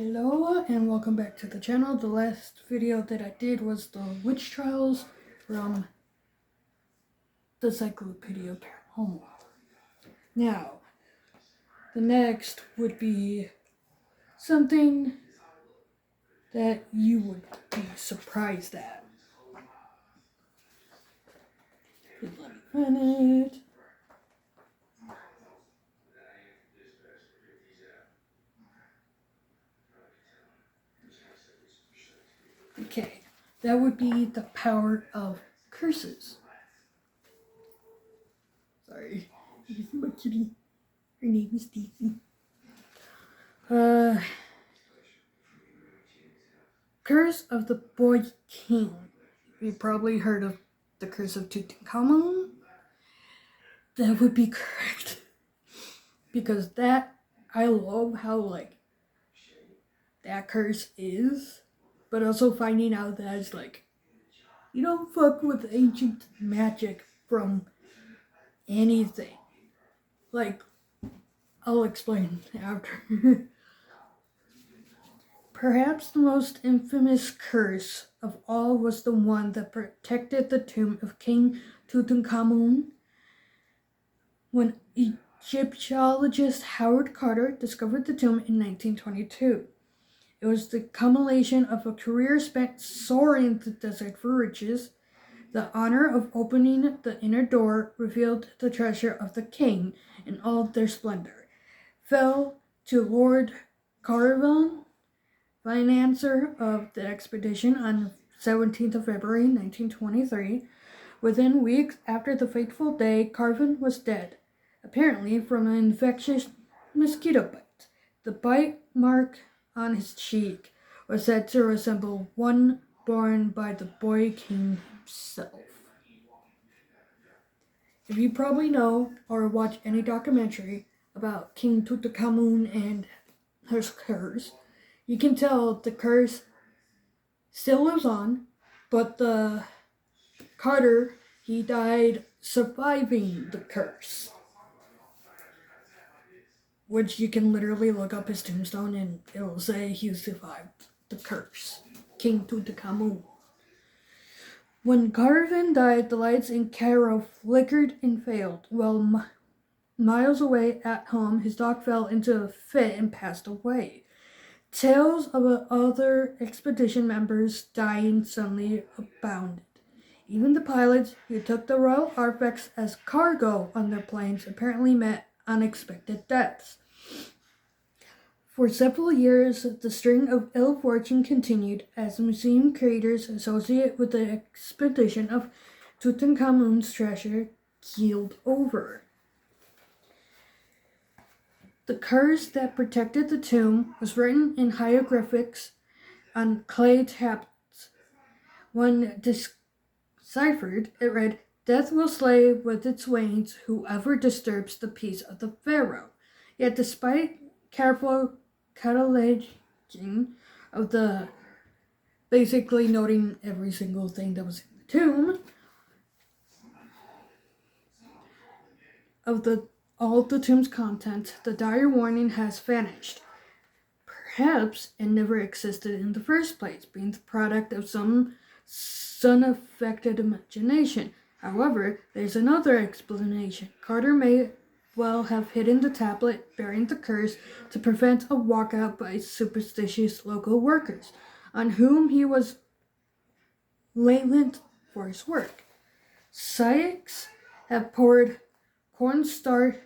Hello and welcome back to the channel. The last video that I did was the witch trials from the Cyclopedia Paranormal. Now, the next would be something that you would be surprised at. Let me find it. Okay, that would be the power of curses. Sorry, this is my kitty. Her name is Daisy. Curse of the Boy King. You probably heard of the Curse of Tutankhamun. That would be correct. Because I love how, that curse is. But also finding out that it's you don't fuck with ancient magic from anything. I'll explain after. Perhaps the most infamous curse of all was the one that protected the tomb of King Tutankhamun. When Egyptologist Howard Carter discovered the tomb in 1922. It was the culmination of a career spent soaring the desert for riches. The honor of opening the inner door revealed the treasure of the king in all their splendor. Fell to Lord Carnarvon, financier of the expedition, on 17th of February 1923. Within weeks after the fateful day, Carnarvon was dead, apparently from an infectious mosquito bite. The bite mark on his cheek was said to resemble one borne by the Boy King himself. If you probably know or watch any documentary about King Tutankhamun and his curse, you can tell the curse still lives on, but the Carter, he died surviving the curse. Which you can literally look up his tombstone and it will say he survived the curse. King Tutankhamun. When Carnarvon died, the lights in Cairo flickered and failed. While miles away at home, his dog fell into a fit and passed away. Tales of other expedition members dying suddenly abounded. Even the pilots who took the royal artifacts as cargo on their planes apparently met unexpected deaths. For several years, the string of ill fortune continued as museum curators associated with the expedition of Tutankhamun's treasure keeled over. The curse that protected the tomb was written in hieroglyphics on clay tablets. When deciphered, it read, "Death will slay with its wings whoever disturbs the peace of the pharaoh." Yet despite careful cataloging of the basically noting every single thing that was in the tomb of all the tomb's content, the dire warning has vanished. Perhaps it never existed in the first place, being the product of some sun-affected imagination. However, there's another explanation. Carter may well have hidden the tablet bearing the curse to prevent a walkout by superstitious local workers, on whom he was latent for his work. Psychics have poured cornstarch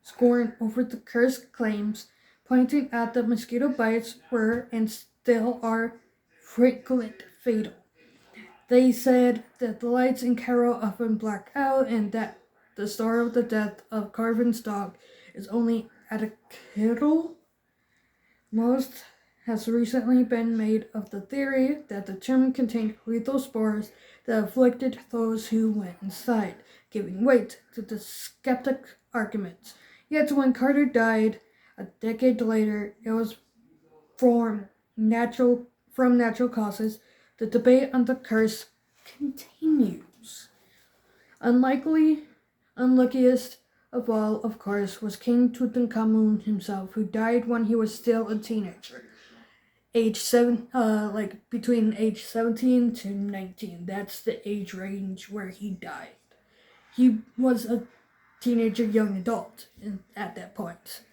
scorn over the cursed claims, pointing out that mosquito bites were and still are frequent fatal. They said that the lights in Cairo often black out and that the story of the death of Carnarvon's dog is only anecdotal. Most has recently been made of the theory that the tomb contained lethal spores that afflicted those who went inside, giving weight to the skeptic arguments. Yet when Carter died a decade later, it was from natural causes. The debate on the curse continues. Unluckiest of all, of course, was King Tutankhamun himself, who died when he was still a teenager, between age 17 to 19. That's the age range where he died. He was a teenager, young adult at that point.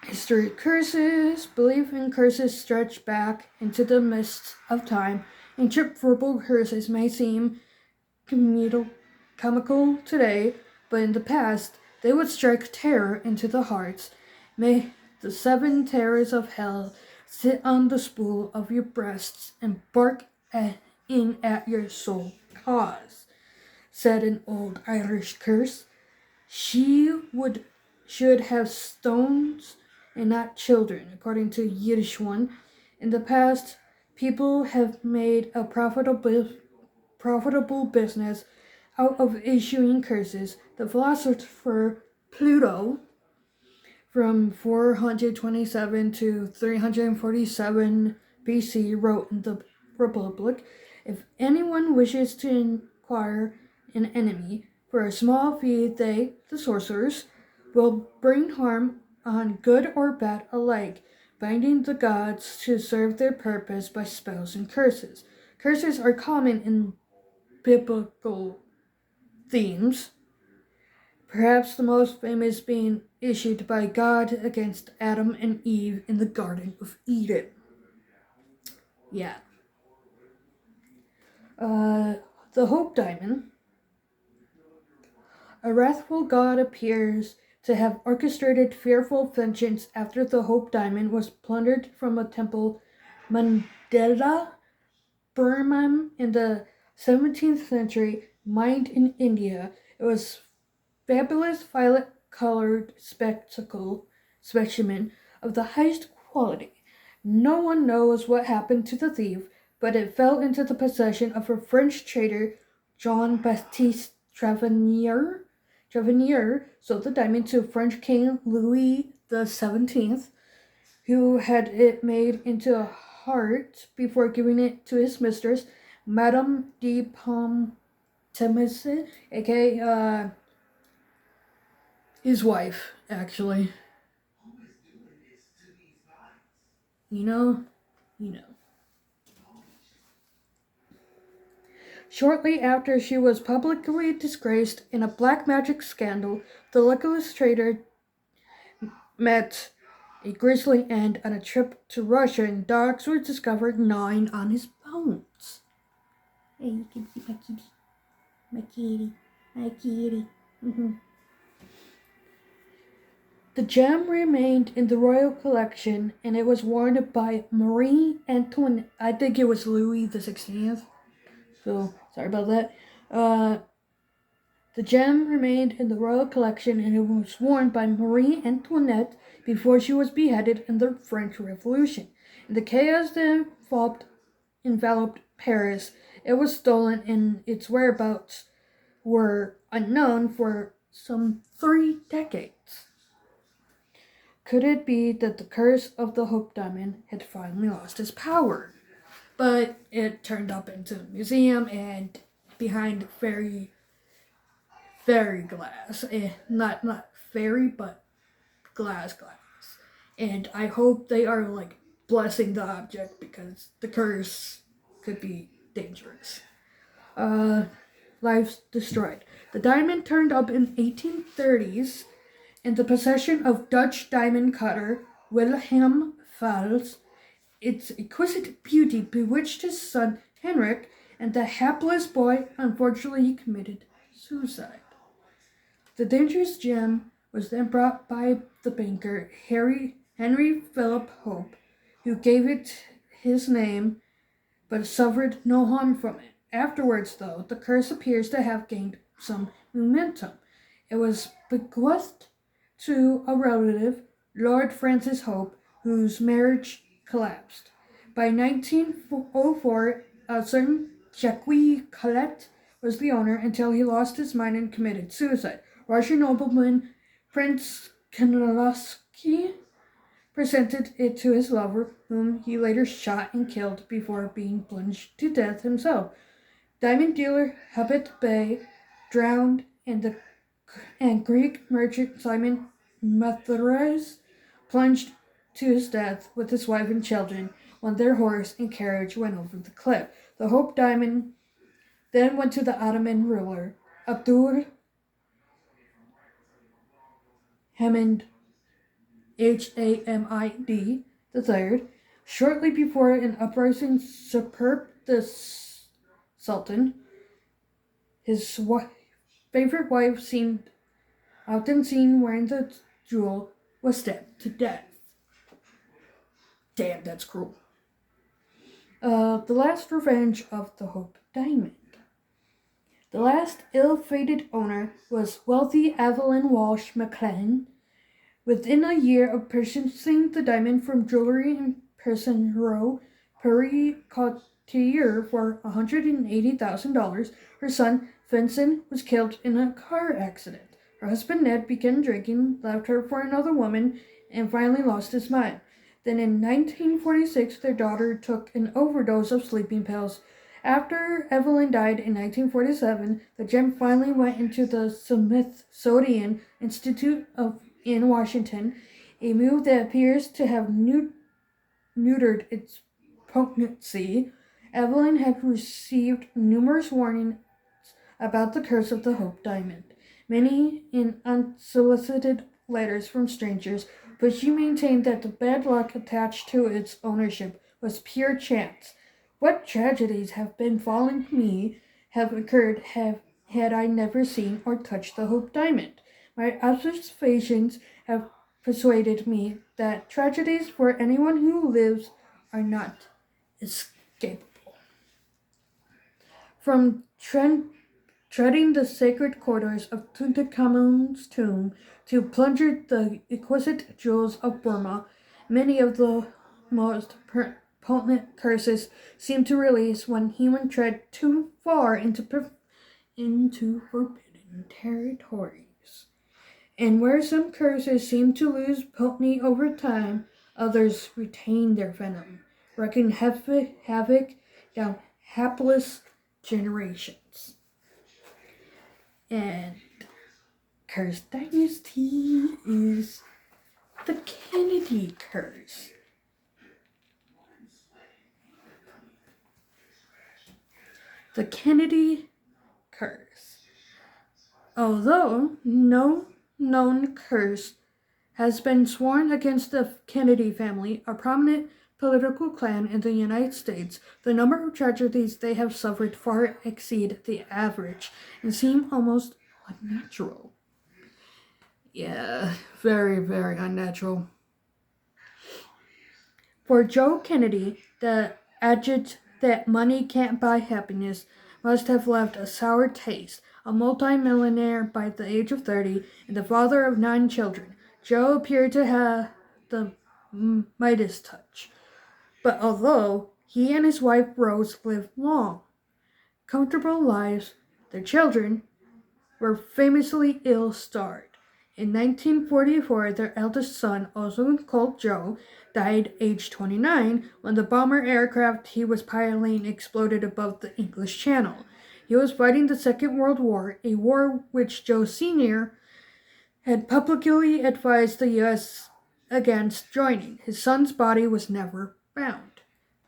History curses. Belief in curses stretch back into the mists of time. Ancient verbal curses may seem comical today, but in the past, they would strike terror into the hearts. May the 7 terrors of hell sit on the spool of your breasts and bark in at your soul cause, said an old Irish curse. Should have stones and not children, according to a Yiddish one. In the past, people have made a profitable business out of issuing curses. The philosopher Pluto, from 427 to 347 BC, wrote in the Republic, "If anyone wishes to inquire an enemy, for a small fee they, the sorcerers, will bring harm on good or bad alike, binding the gods to serve their purpose by spells and curses." Curses are common in biblical themes, perhaps the most famous being issued by God against Adam and Eve in the Garden of Eden. Yeah. The Hope Diamond. A wrathful god appears to have orchestrated fearful vengeance after the Hope Diamond was plundered from a temple Mandela Burman in the 17th century, mined in India. It was fabulous violet-colored specimen of the highest quality. No one knows what happened to the thief, but it fell into the possession of a French trader, Jean-Baptiste Travanier sold the diamond to French King Louis XVII, who had it made into a heart before giving it to his mistress, Madame de Pontmercy, aka his wife, actually. You know. Shortly after she was publicly disgraced in a black magic scandal, the luckless trader met a grisly end on a trip to Russia, and dogs were discovered gnawing on his bones. Hey, you can see my kitty. My kitty. My kitty. The gem remained in the royal collection, and it was worn by Marie Antoinette. I think it was Louis XVI. So, sorry about that. The gem remained in the royal collection, and it was worn by Marie Antoinette before she was beheaded in the French Revolution. In the chaos that enveloped Paris, it was stolen, and its whereabouts were unknown for some 3 decades. Could it be that the curse of the Hope Diamond had finally lost its power? But it turned up into a museum and behind fairy glass. Not fairy, but glass. And I hope they are like blessing the object, because the curse could be dangerous. Lives destroyed. The diamond turned up in 1830s in the possession of Dutch diamond cutter Wilhelm Fals. Its exquisite beauty bewitched his son Henrik, and the hapless boy unfortunately committed suicide. The dangerous gem was then brought by the banker Henry Philip Hope, who gave it his name but suffered no harm from it. Afterwards, though, the curse appears to have gained some momentum. It was bequeathed to a relative, Lord Francis Hope, whose marriage collapsed. By 1904, a certain Jacques Collet was the owner until he lost his mind and committed suicide. Russian nobleman Prince Khmelnytsky presented it to his lover, whom he later shot and killed before being plunged to death himself. Diamond dealer Habit Bey drowned in the and Greek merchant Simon Matheras plunged to his death with his wife and children when their horse and carriage went over the cliff. The Hope Diamond then went to the Ottoman ruler Abdul Hamid Hamid III. Shortly before an uprising usurped the Sultan, his favorite wife, often seen wearing the jewel, was stabbed to death. Damn, that's cruel. The last revenge of the Hope Diamond. The last ill-fated owner was wealthy Evelyn Walsh McLean. Within a year of purchasing the diamond from Jewelry and Person Row, Paris Couture for $180,000, her son Vincent was killed in a car accident. Her husband Ned began drinking, left her for another woman, and finally lost his mind. Then in 1946, their daughter took an overdose of sleeping pills. After Evelyn died in 1947, the gem finally went into the Smithsonian Institute in Washington, a move that appears to have neutered its potency. Evelyn had received numerous warnings about the curse of the Hope Diamond, many in unsolicited letters from strangers, but she maintained that the bad luck attached to its ownership was pure chance. What tragedies have befallen me have occurred had I never seen or touched the Hope Diamond. My observations have persuaded me that tragedies for anyone who lives are not escapable. From treading the sacred corridors of Tutankhamun's tomb to plunger the exquisite jewels of Burma, many of the most potent curses seem to release when humans tread too far into forbidden territories. And where some curses seem to lose potency over time, others retain their venom, wreaking havoc down hapless generations. And Curse Dynasty is the Kennedy curse. The Kennedy curse. Although no known curse has been sworn against the Kennedy family, a prominent political clan in the United States, the number of tragedies they have suffered far exceed the average and seem almost unnatural. Yeah, very, very unnatural. For Joe Kennedy, the adage that money can't buy happiness must have left a sour taste. A multimillionaire by the age of 30 and the father of 9 children, Joe appeared to have the Midas touch. But although he and his wife Rose lived long, comfortable lives, their children were famously ill-starred. In 1944, their eldest son, also called Joe, died aged 29 when the bomber aircraft he was piloting exploded above the English Channel. He was fighting the Second World War, a war which Joe Sr. had publicly advised the U.S. against joining. His son's body was never found,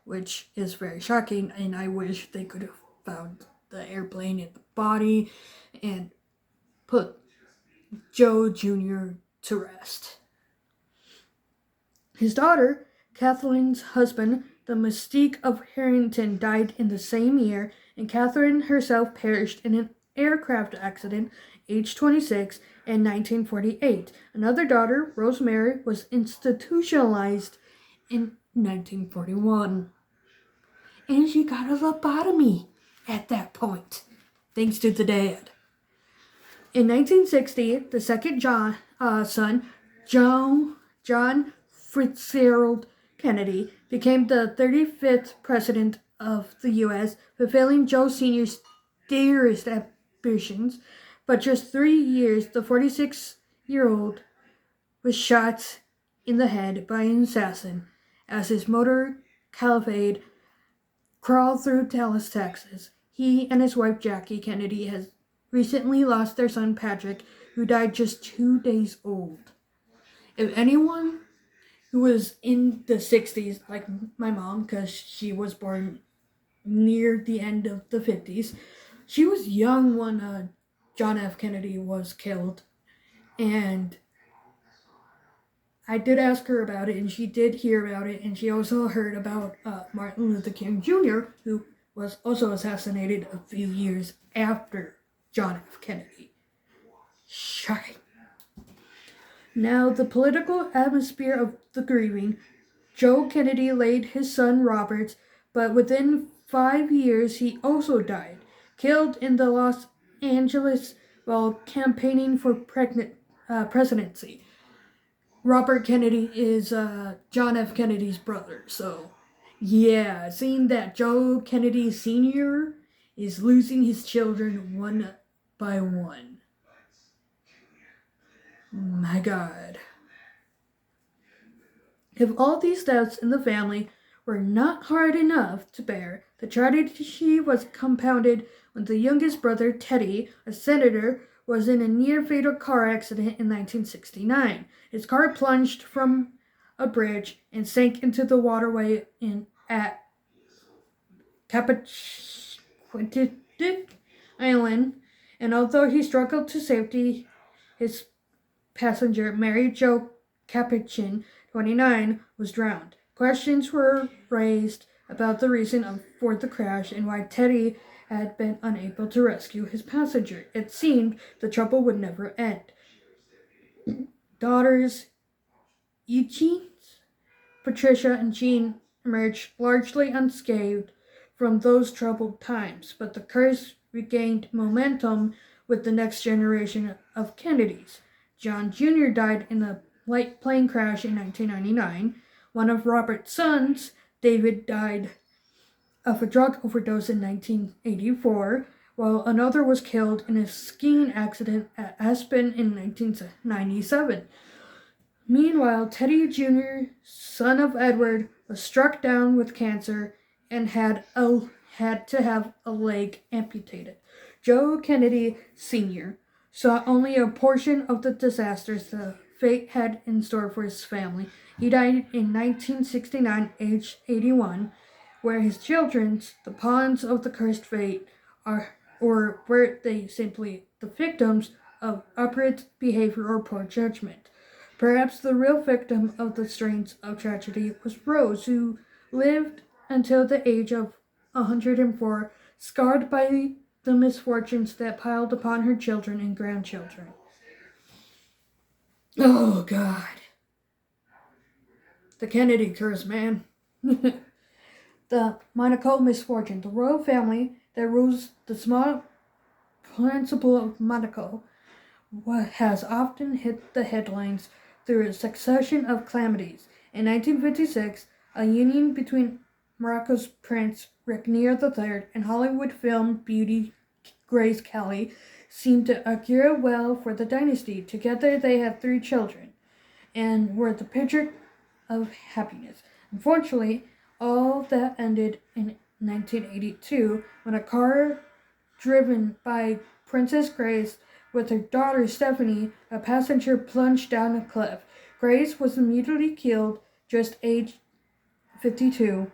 which is very shocking, and I wish they could have found the airplane and the body and put Joe Jr. to rest. His daughter, Kathleen's husband, the Mystique of Harrington, died in the same year, and Catherine herself perished in an aircraft accident, aged 26, in 1948. Another daughter, Rosemary, was institutionalized in 1941. And she got a lobotomy at that point, thanks to the dad. In 1960, the second son, John Fitzgerald Kennedy, became the 35th president of the U.S., fulfilling Joe Sr.'s dearest ambitions. But just 3 years, the 46-year-old was shot in the head by an assassin as his motor cavalcade crawled through Dallas, Texas. He and his wife Jackie Kennedy has recently lost their son Patrick, who died just 2 days old. If anyone who was in the 60s, like my mom, because she was born near the end of the 50s, she was young when John F. Kennedy was killed. And I did ask her about it, and she did hear about it, and she also heard about Martin Luther King Jr., who was also assassinated a few years after John F. Kennedy. Shocking. Now, the political atmosphere of the grieving. Joe Kennedy laid his son Robert, but within 5 years he also died, killed in the Los Angeles while campaigning for presidency. Robert Kennedy is John F. Kennedy's brother, so yeah, seeing that Joe Kennedy Sr. is losing his children one by one. My God. If all these deaths in the family were not hard enough to bear, the tragedy was compounded when the youngest brother, Teddy, a senator, was in a near-fatal car accident in 1969. His car plunged from a bridge and sank into the waterway at Kapachquittick Island, and although he struggled to safety, his passenger, Mary Jo Capuchin, 29, was drowned. Questions were raised about the reason for the crash and why Teddy had been unable to rescue his passenger. It seemed the trouble would never end. Daughters Eugene, Patricia, and Jean emerged largely unscathed from those troubled times, but the curse regained momentum with the next generation of Kennedys. John Jr. died in a light plane crash in 1999. One of Robert's sons, David, died of a drug overdose in 1984, while another was killed in a skiing accident at Aspen in 1997. Meanwhile, Teddy Jr., son of Edward, was struck down with cancer and had to have a leg amputated. Joe Kennedy Sr. saw only a portion of the disasters the fate had in store for his family. He died in 1969, aged 81, where his children, the pawns of the cursed fate, or were they simply the victims of upright behavior or poor judgment. Perhaps the real victim of the strains of tragedy was Rose, who lived until the age of 104, scarred by the misfortunes that piled upon her children and grandchildren. Oh, God. The Kennedy curse, man. The Monaco misfortune. The royal family that rules the small principle of Monaco has often hit the headlines through a succession of calamities. In 1956, a union between Morocco's Prince Rainier III and Hollywood film beauty Grace Kelly seemed to augur well for the dynasty. Together they had 3 children and were the picture of happiness. Unfortunately, all that ended in 1982 when a car driven by Princess Grace with her daughter Stephanie, a passenger, plunged down a cliff. Grace was immediately killed, just aged 52,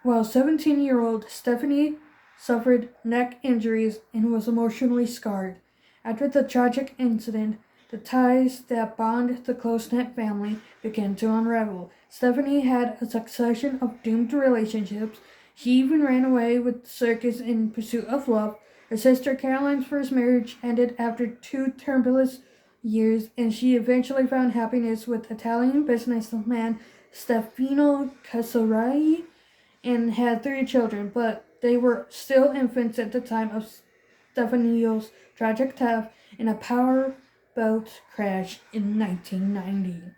while 17-year-old Stephanie suffered neck injuries and was emotionally scarred. After the tragic incident, the ties that bond the close-knit family began to unravel. Stephanie had a succession of doomed relationships. She even ran away with the circus in pursuit of love. Her sister Caroline's first marriage ended after 2 turbulent years, and she eventually found happiness with Italian businessman Stefano Casorai and had 3 children, but they were still infants at the time of Stefano's tragic death in a powerboat crash in 1990.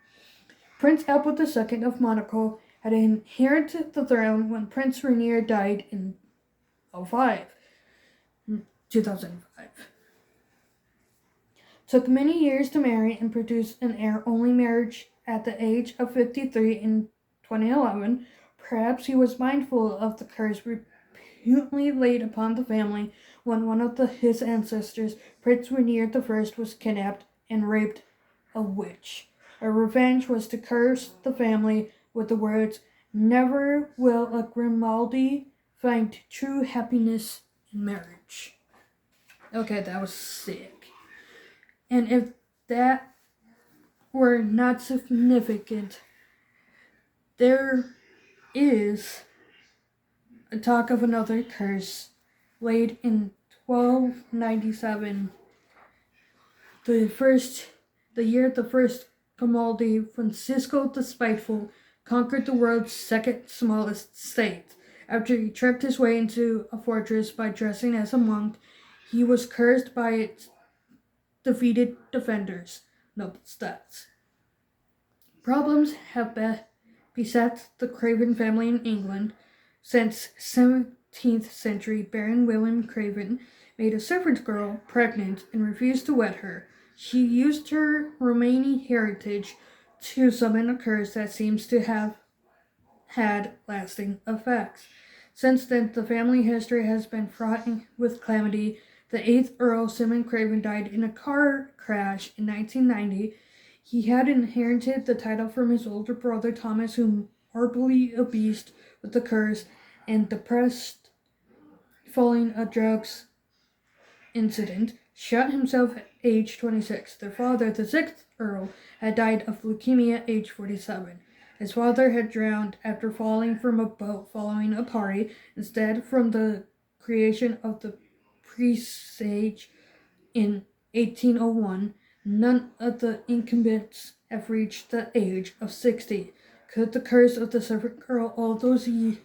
Prince Albert II of Monaco had inherited the throne when Prince Rainier died in 2005. Took many years to marry and produce an heir-only marriage at the age of 53 in 2011. Perhaps he was mindful of the curse reputedly laid upon the family when one of his ancestors, Prince Rainier I, was kidnapped and raped a witch. Her revenge was to curse the family with the words, "Never will a Grimaldi find true happiness in marriage." Okay, that was sick. And if that were not significant, there is a talk of another curse laid in 1297, the year the first Grimaldi, Francisco the Spiteful, conquered the world's second smallest state. After he tricked his way into a fortress by dressing as a monk, he was cursed by its defeated defenders. Note stats. Problems have beset the Craven family in England since 17th century. Baron William Craven made a servant girl pregnant and refused to wed her. She used her Romani heritage to summon a curse that seems to have had lasting effects. Since then, the family history has been fraught with calamity. The 8th Earl Simon Craven died in a car crash in 1990. He had inherited the title from his older brother Thomas, who, morbidly obese with the curse and depressed following a drugs incident, shot himself at age 26. Their father, the 6th Earl, had died of leukemia at age 47. His father had drowned after falling from a boat following a party. Instead, from the creation of the presage in 1801, none of the incumbents have reached the age of 60. Could the curse of the servant girl all those years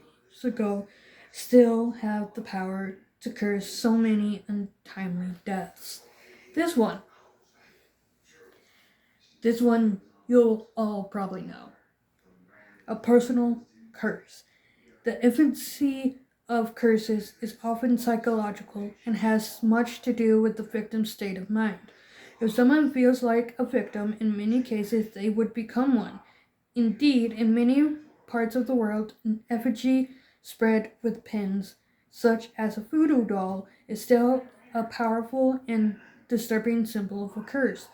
ago still have the power to curse so many untimely deaths? This one you'll all probably know. A personal curse. The infancy of curses is often psychological and has much to do with the victim's state of mind. If someone feels like a victim, in many cases they would become one. Indeed, in many parts of the world, an effigy spread with pins, such as a voodoo doll, is still a powerful and disturbing symbol of a curse.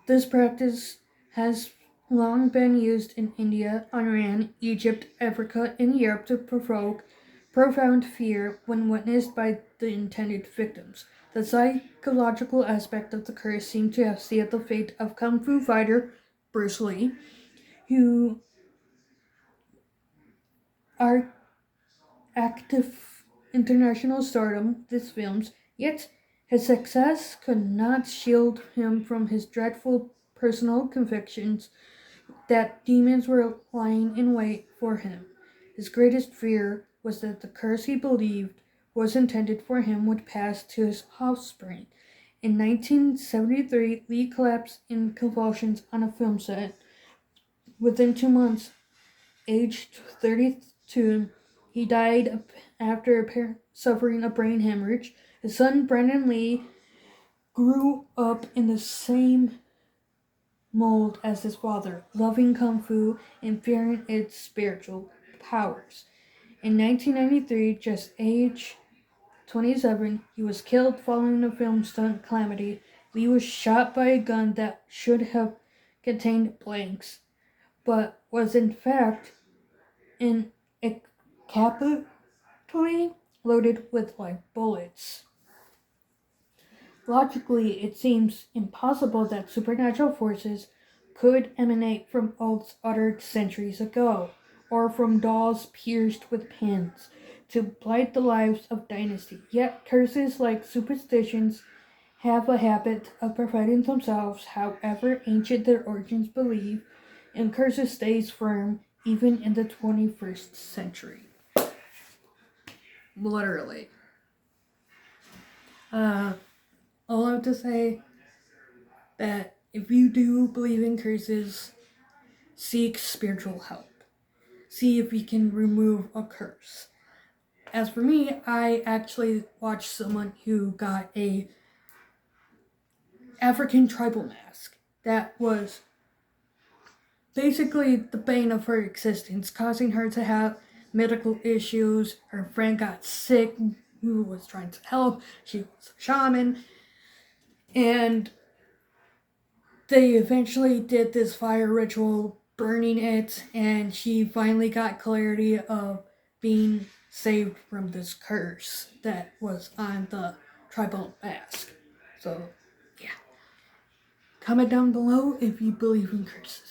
This practice has long been used in India, Iran, Egypt, Africa, and Europe to provoke profound fear when witnessed by the intended victims. The psychological aspect of the curse seemed to have sealed the fate of Kung Fu fighter Bruce Lee, who are active international stardom this films, yet his success could not shield him from his dreadful personal convictions that demons were lying in wait for him. His greatest fear was that the curse he believed was intended for him would pass to his offspring. In 1973, Lee collapsed in convulsions on a film set. Within 2 months, aged 32, he died after suffering a brain hemorrhage. His son, Brandon Lee, grew up in the same mold as his father, loving Kung Fu and fearing its spiritual powers. In 1993, just age 27, he was killed following a film stunt calamity. Lee was shot by a gun that should have contained blanks, but was in fact an capitally loaded with live bullets. Logically, it seems impossible that supernatural forces could emanate from oaths uttered centuries ago, or from dolls pierced with pins to blight the lives of dynasty. Yet curses, like superstitions, have a habit of perfecting themselves, however ancient their origins believe, and curses stays firm even in the 21st century. Literally. All I have to say that if you do believe in curses, seek spiritual help. See if you can remove a curse. As for me, I actually watched someone who got a African tribal mask that was basically the bane of her existence, causing her to have medical issues. Her friend got sick who was trying to help. She was a shaman. And they eventually did this fire ritual, burning it, and she finally got clarity of being saved from this curse that was on the tribal mask. So, yeah. Comment down below if you believe in curses.